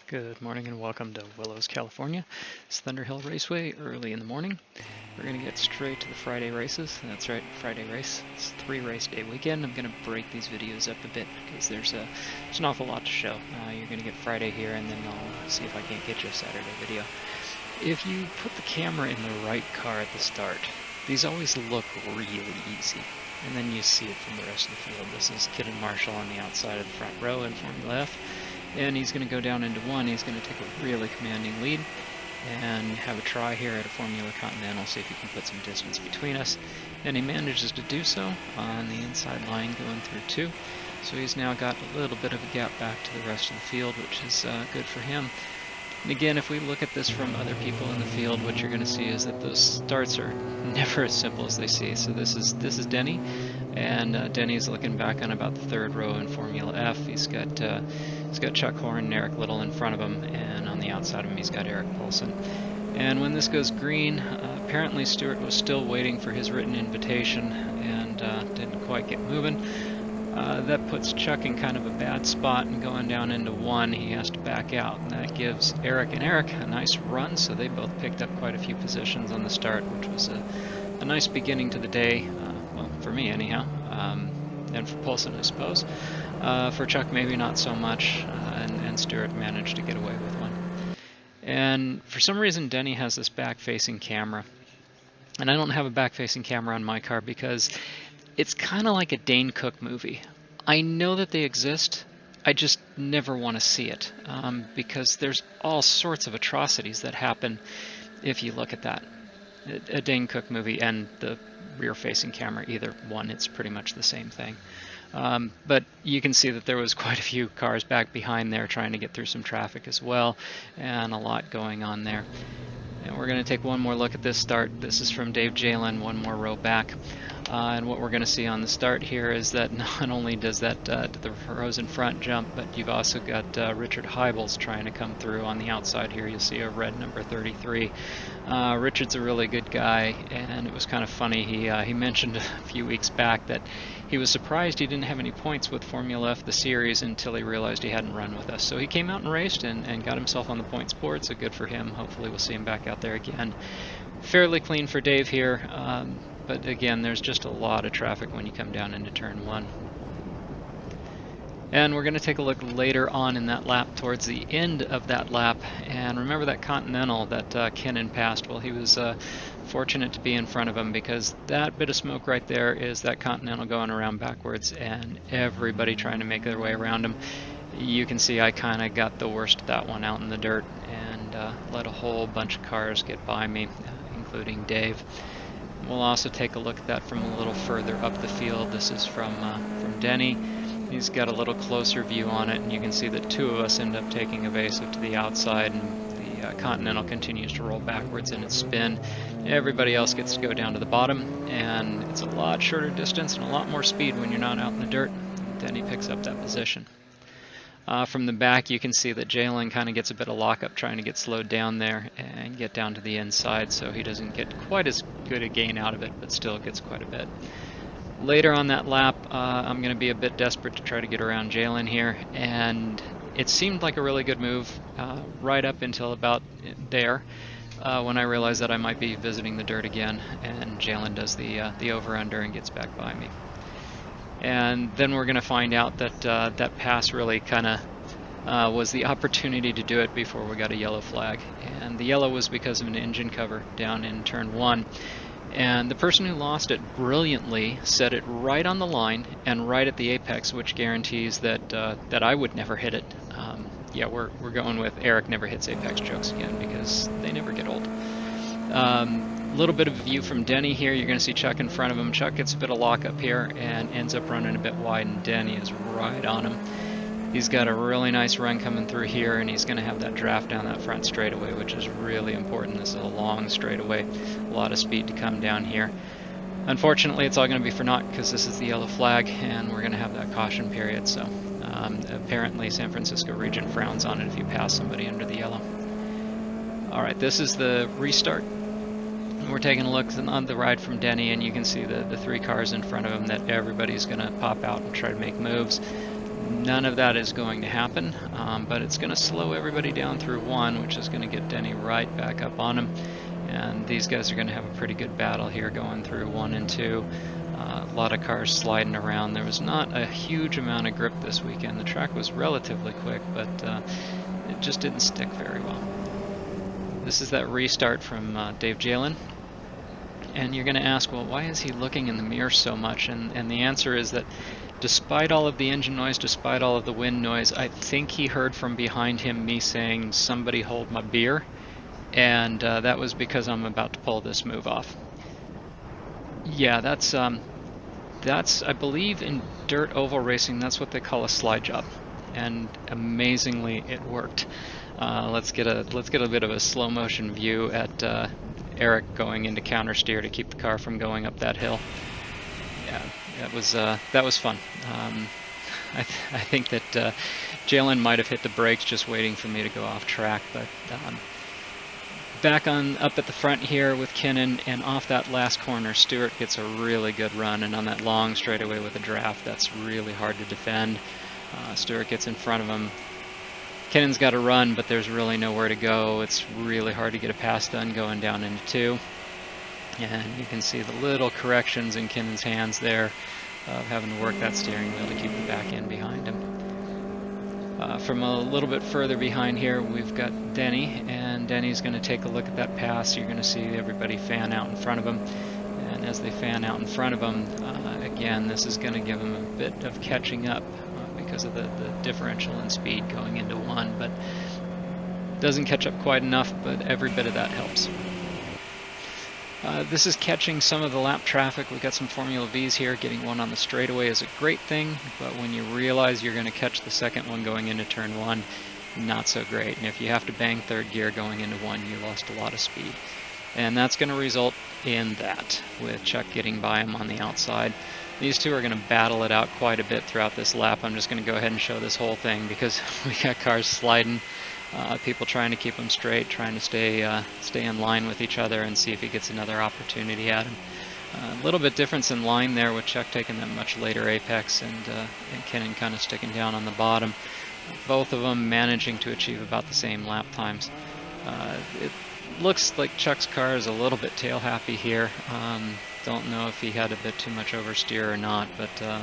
Good morning and welcome to Willows, California. It's Thunderhill Raceway early in the morning. We're going to get straight to the Friday races. That's right, Friday race. It's a 3-race day weekend. I'm going to break these videos up a bit because there's an awful lot to show. You're going to get Friday here, and then I'll see if I can't get you a Saturday video. If you put the camera in the right car at the start, these always look really easy. And then you see it from the rest of the field. This is Kid and Marshall on the outside of the front row in Formula F. And he's going to go down into one. He's going to take a really commanding lead and have a try here at a Formula Continental, see if he can put some distance between us. And he manages to do so on the inside line going through two. So he's now got a little bit of a gap back to the rest of the field, which is good for him. And again, if we look at this from other people in the field, what you're going to see is that those starts are never as simple as they seem. So this is Denny, and Denny's looking back on about the third row in Formula F. He's got Chuck Horn and Eric Little in front of him, and on the outside of him he's got Eric Poulsen. And when this goes green, apparently Stewart was still waiting for his written invitation and didn't quite get moving. That puts Chuck in kind of a bad spot, and going down into one, he has to back out. And that gives Eric and Eric a nice run, so they both picked up quite a few positions on the start, which was a nice beginning to the day, well, for me anyhow, and for Poulsen, I suppose. For Chuck, maybe not so much, and Stewart managed to get away with one. And for some reason, Denny has this back-facing camera. And I don't have a back-facing camera on my car because it's kind of like a Dane Cook movie. I know that they exist, I just never want to see it, because there's all sorts of atrocities that happen if you look at that. A Dane Cook movie and the rear-facing camera, either one, it's pretty much the same thing. But you can see that there was quite a few cars back behind there trying to get through some traffic as well, and a lot going on there. And we're going to take one more look at this start. This is from Dave Jalen, one more row back. And what we're going to see on the start here is that not only does the rows in front jump, but you've also got Richard Heibels trying to come through on the outside here. You'll see a red number 33. Richard's a really good guy, and it was kind of funny. He mentioned a few weeks back that he was surprised he didn't have any points with Formula F, the series, until he realized he hadn't run with us. So he came out and raced and got himself on the points board, so good for him. Hopefully we'll see him back out there again. Fairly clean for Dave here. But again, there's just a lot of traffic when you come down into turn one. And we're going to take a look later on in that lap, towards the end of that lap. And remember that Continental that Kennan passed? Well, he was fortunate to be in front of him, because that bit of smoke right there is that Continental going around backwards and everybody trying to make their way around him. You can see I kind of got the worst of that one out in the dirt and let a whole bunch of cars get by me, including Dave. We'll also take a look at that from a little further up the field. This is from Denny. He's got a little closer view on it, and you can see that two of us end up taking evasive to the outside, and the Continental continues to roll backwards in its spin. Everybody else gets to go down to the bottom, and it's a lot shorter distance and a lot more speed when you're not out in the dirt. Denny picks up that position. From the back, you can see that Jalen kind of gets a bit of lockup trying to get slowed down there and get down to the inside, so he doesn't get quite as good a gain out of it, but still gets quite a bit. Later on that lap, I'm going to be a bit desperate to try to get around Jalen here, and it seemed like a really good move right up until about there, when I realized that I might be visiting the dirt again, and Jalen does the over-under and gets back by me. And then we're going to find out that that pass really kind of was the opportunity to do it before we got a yellow flag. And the yellow was because of an engine cover down in turn one. And the person who lost it brilliantly set it right on the line and right at the apex, which guarantees that that I would never hit it. Yeah, we're going with Eric never hits apex jokes again, because they never get old. A little bit of a view from Denny here. You're going to see Chuck in front of him. Chuck gets a bit of lockup here and ends up running a bit wide, and Denny is right on him. He's got a really nice run coming through here, and he's going to have that draft down that front straightaway, which is really important. This is a long straightaway, a lot of speed to come down here. Unfortunately, it's all going to be for naught, because this is the yellow flag, and we're going to have that caution period. So apparently San Francisco region frowns on it if you pass somebody under the yellow. Alright, this is the restart. We're taking a look on the ride from Denny, and you can see the three cars in front of him that everybody's going to pop out and try to make moves. None of that is going to happen, but it's going to slow everybody down through 1, which is going to get Denny right back up on him. And these guys are going to have a pretty good battle here going through 1 and 2. A lot of cars sliding around. There was not a huge amount of grip this weekend. The track was relatively quick, but it just didn't stick very well. This is that restart from Dave Jalen. And you're going to ask, well, why is he looking in the mirror so much? And the answer is that despite all of the engine noise, despite all of the wind noise, I think he heard from behind him me saying, "Somebody hold my beer." And that was because I'm about to pull this move off. Yeah, that's I believe in dirt oval racing, that's what they call a slide job. And amazingly, it worked. Let's get a bit of a slow motion view at Eric going into counter steer to keep the car from going up that hill. Yeah, that was fun. I think that Jalen might have hit the brakes just waiting for me to go off track, but back up at the front here with Kinnan, and off that last corner, Stewart gets a really good run, and on that long straightaway with a draft, that's really hard to defend. Stewart gets in front of him. Kinnan's got to run, but there's really nowhere to go. It's really hard to get a pass done going down into 2. And you can see the little corrections in Kinnan's hands there of having to work that steering wheel to keep the back end behind him. From a little bit further behind here, we've got Denny, and Denny's going to take a look at that pass. You're going to see everybody fan out in front of him. And as they fan out in front of him, again, this is going to give him a bit of catching up because of the differential in speed going into 1, but doesn't catch up quite enough, but every bit of that helps. This is catching some of the lap traffic. We've got some Formula Vs here. Getting one on the straightaway is a great thing, but when you realize you're going to catch the second one going into turn 1, not so great. And if you have to bang third gear going into 1, you lost a lot of speed. And that's going to result in that, with Chuck getting by him on the outside. These two are going to battle it out quite a bit throughout this lap. I'm just going to go ahead and show this whole thing because we got cars sliding. People trying to keep them straight, trying to stay in line with each other and see if he gets another opportunity at him. A little bit difference in line there with Chuck taking that much later apex and Kinnan kind of sticking down on the bottom. Both of them managing to achieve about the same lap times. It looks like Chuck's car is a little bit tail happy here. Don't know if he had a bit too much oversteer or not, but the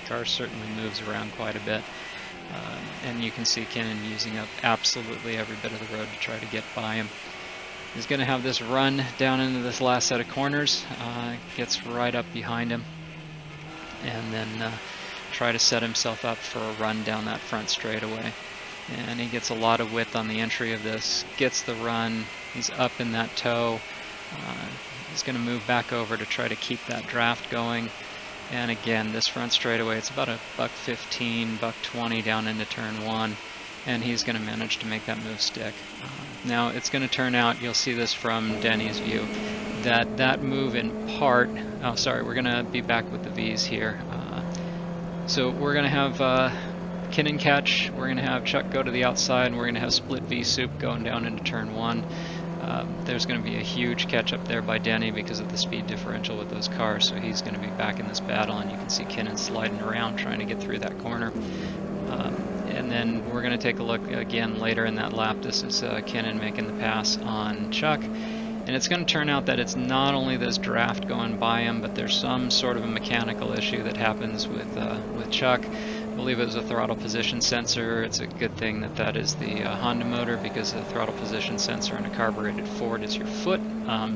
car certainly moves around quite a bit. And you can see Kinnan using up absolutely every bit of the road to try to get by him. He's going to have this run down into this last set of corners, gets right up behind him, and then try to set himself up for a run down that front straightaway. And he gets a lot of width on the entry of this, gets the run, he's up in that toe. He's going to move back over to try to keep that draft going. And again, this front straightaway, it's about a $1.15, $1.20 down into turn 1, and he's going to manage to make that move stick. Now, it's going to turn out, you'll see this from Denny's view, that move in part, oh sorry, we're going to be back with the V's here. So we're going to have Kinnan catch, we're going to have Chuck go to the outside, and we're going to have split V soup going down into turn 1. There's going to be a huge catch up there by Denny because of the speed differential with those cars, so he's going to be back in this battle, and you can see Kinnan sliding around trying to get through that corner. And then we're going to take a look again later in that lap. This is Kinnan making the pass on Chuck, and it's going to turn out that it's not only this draft going by him, but there's some sort of a mechanical issue that happens with Chuck. I believe it was a throttle position sensor. It's a good thing that that is the Honda motor, because the throttle position sensor in a carbureted Ford is your foot.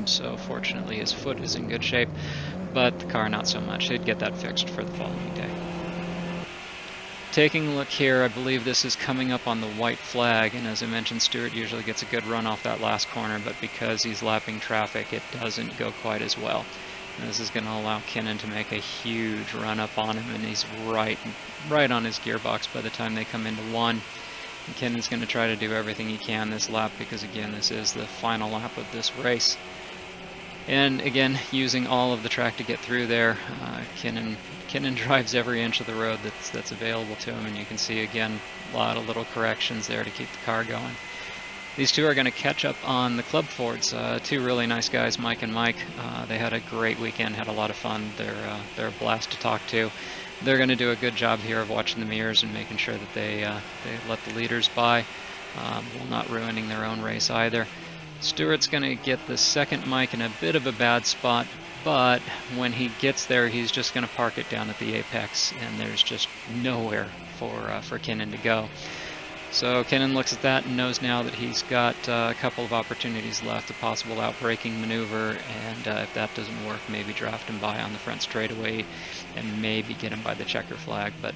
So fortunately his foot is in good shape, but the car not so much. He'd get that fixed for the following day. Taking a look here, I believe this is coming up on the white flag, and as I mentioned, Stewart usually gets a good run off that last corner, but because he's lapping traffic, it doesn't go quite as well. And this is going to allow Kinnan to make a huge run up on him, and he's right on his gearbox by the time they come into 1. And Kinnan's going to try to do everything he can this lap, because again, this is the final lap of this race. And again, using all of the track to get through there, Kinnan drives every inch of the road that's available to him, and you can see again a lot of little corrections there to keep the car going. These two are going to catch up on the Club Fords. Two really nice guys, Mike and Mike. They had a great weekend, had a lot of fun. They're a blast to talk to. They're going to do a good job here of watching the mirrors and making sure that they let the leaders by, while not ruining their own race either. Stewart's going to get the second Mike in a bit of a bad spot, but when he gets there, he's just going to park it down at the apex, and there's just nowhere for Kinnan to go. So Kinnan looks at that and knows now that he's got a couple of opportunities left, a possible outbraking maneuver, and if that doesn't work, maybe draft him by on the front straightaway and maybe get him by the checker flag. But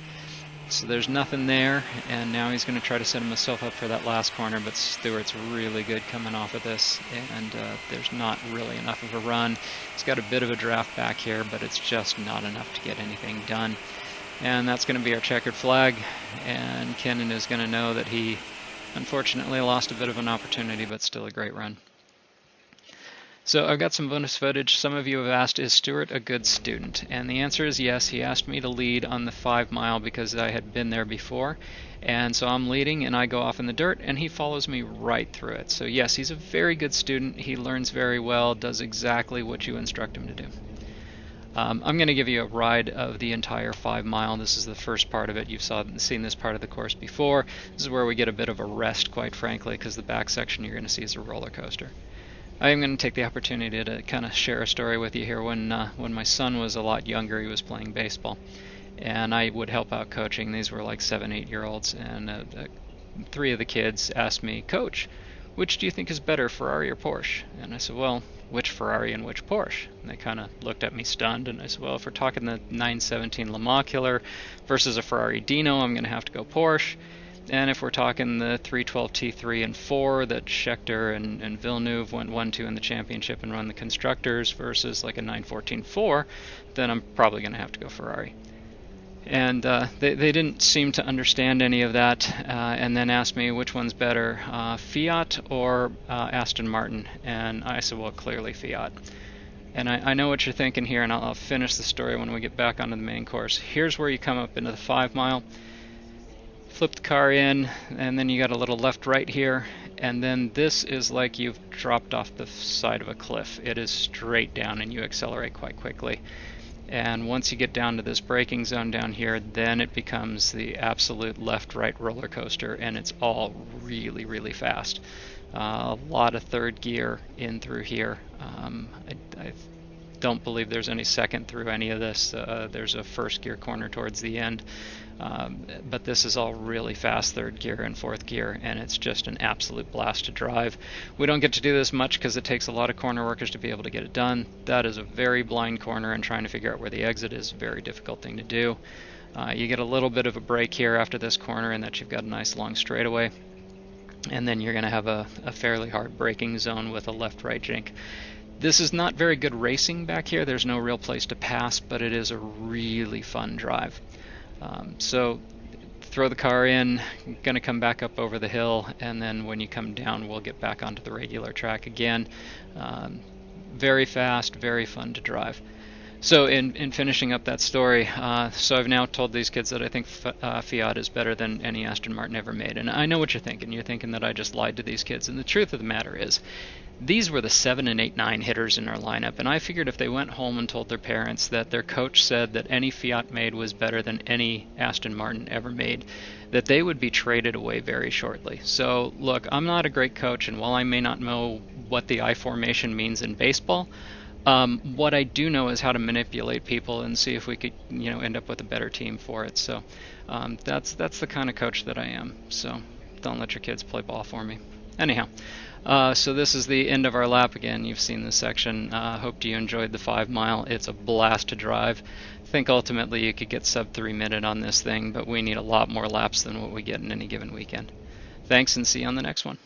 so there's nothing there, and now he's going to try to set himself up for that last corner, but Stewart's really good coming off of this, and there's not really enough of a run. He's got a bit of a draft back here, but it's just not enough to get anything done. And that's going to be our checkered flag, and Kinnan is going to know that he unfortunately lost a bit of an opportunity, but still a great run. So I've got some bonus footage. Some of you have asked, is Stewart a good student? And the answer is yes. He asked me to lead on the 5 mile because I had been there before, and so I'm leading and I go off in the dirt and he follows me right through it. So yes, he's a very good student. He learns very well, does exactly what you instruct him to do. I'm going to give you a ride of the entire 5 mile. This is the first part of it. You've seen this part of the course before. This is where we get a bit of a rest, quite frankly, because the back section you're going to see is a roller coaster. I am going to take the opportunity to kind of share a story with you here. When my son was a lot younger, he was playing baseball, and I would help out coaching. These were like 7, 8-year-olds, and 3 of the kids asked me, "Coach, which do you think is better, Ferrari or Porsche?" And I said, "Well, which Ferrari and which Porsche?" And they kind of looked at me stunned, and I said, "Well, if we're talking the 917 Le Mans Killer versus a Ferrari Dino, I'm going to have to go Porsche. And if we're talking the 312 T3 and 4 that Scheckter and Villeneuve went 1-2 in the championship and run the constructors versus like a 914-4, then I'm probably going to have to go Ferrari." And they didn't seem to understand any of that, and then asked me which one's better, Fiat or Aston Martin. And I said, well, clearly Fiat. And I know what you're thinking here, and I'll finish the story when we get back onto the main course. Here's where you come up into the 5 mile, flip the car in, and then you got a little left-right here, and then this is like you've dropped off the side of a cliff. It is straight down, and you accelerate quite quickly. And once you get down to this braking zone down here, then it becomes the absolute left-right roller coaster, and it's all really, really fast. A lot of third gear in through here. I don't believe there's any second through any of this. There's a first gear corner towards the end. But this is all really fast third gear and fourth gear, and it's just an absolute blast to drive. We don't get to do this much because it takes a lot of corner workers to be able to get it done. That is a very blind corner, and trying to figure out where the exit is a very difficult thing to do. You get a little bit of a break here after this corner, and that you've got a nice long straightaway. And then you're going to have a fairly hard braking zone with a left-right jink. This is not very good racing back here. There's no real place to pass, but it is a really fun drive. So throw the car in, going to come back up over the hill, and then when you come down, we'll get back onto the regular track again. Very fast, very fun to drive. So in finishing up that story, so I've now told these kids that I think Fiat is better than any Aston Martin ever made. And I know what you're thinking. You're thinking that I just lied to these kids. And the truth of the matter is, these were the 7 and 8, 9 hitters in our lineup, and I figured if they went home and told their parents that their coach said that any Fiat made was better than any Aston Martin ever made, that they would be traded away very shortly. So look, I'm not a great coach, and while I may not know what the I formation means in baseball, what I do know is how to manipulate people and see if we could, end up with a better team for it. So that's the kind of coach that I am. So don't let your kids play ball for me. Anyhow, so this is the end of our lap. Again, you've seen this section. Hope you enjoyed the 5 mile. It's a blast to drive. I think ultimately you could get sub 3 minute on this thing, but we need a lot more laps than what we get in any given weekend. Thanks, and see you on the next one.